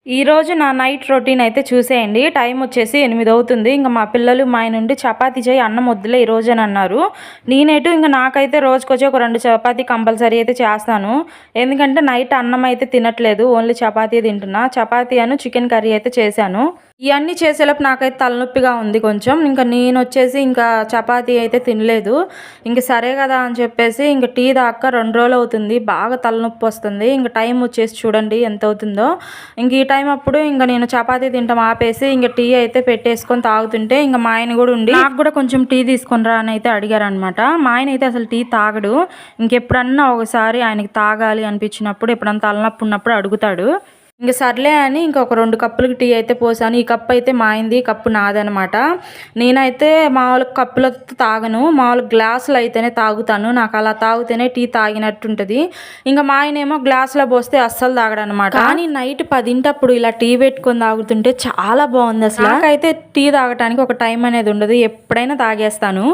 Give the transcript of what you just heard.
ఈరోజు నా night routine అయితే చూసేయండి. టైం వచ్చేసి 8 అవుతుంది. ఇంక మా పిల్లలు మా ఆయన నుండి చపాతీ చేయి అన్నం వద్దులే ఈరోజు అని అన్నారు. నేనేటు ఇంక నాకైతే రోజుకొచ్చి ఒక 2 చపాతీ కంపల్సరీ అయితే చేస్తాను. ఎందుకంటే నైట్ అన్నం అయితే తినట్లేదు. ఓన్లీ చపాతీ తింటున్నా. చపాతీ అను చికెన్ కర్రీ అయితే చేశాను. ఇవన్నీ చేసేలోపు నాకైతే తలనొప్పిగా ఉంది కొంచెం. ఇంకా నేనొచ్చేసి ఇంకా చపాతీ అయితే తినలేదు. ఇంక సరే కదా అని చెప్పేసి ఇంక టీ తాగక 2 రోజులు అవుతుంది. బాగా తలనొప్పి వస్తుంది. ఇంక టైం వచ్చేసి చూడండి ఎంత అవుతుందో. ఇంక ఈ టైం అప్పుడు ఇంక నేను చపాతీ తింటాం ఆపేసి ఇంక టీ అయితే పెట్టేసుకొని తాగుతుంటే ఇంక మా ఆయన కూడా ఉండి నాకు కూడా కొంచెం టీ తీసుకొని రా అని అయితే అడిగారనమాట. మా ఆయన అయితే అసలు టీ తాగడు. ఇంకెప్పుడన్నా ఒకసారి ఆయనకి తాగాలి అనిపించినప్పుడు ఎప్పుడన్నా తలనొప్పి ఉన్నప్పుడు అడుగుతాడు. ఇంక సర్లే అని ఇంకొక 2 కప్పులకి టీ అయితే పోసాను. ఈ కప్పు అయితే మా ఆయనది, ఈ కప్పు నాదనమాట. నేనైతే మామూలుగా కప్పులతో తాగను. మామూలుగా గ్లాసులు అయితేనే తాగుతాను. నాకు అలా తాగితేనే టీ తాగినట్టు ఉంటుంది. ఇంకా మా ఆయనేమో గ్లాసులో పోస్తే అస్సలు తాగడనమాట. కానీ నైట్ 10 ఇలా టీ పెట్టుకొని తాగుతుంటే చాలా బాగుంది అసలు. నాకైతే టీ తాగటానికి ఒక టైం అనేది ఉండదు. ఎప్పుడైనా తాగేస్తాను.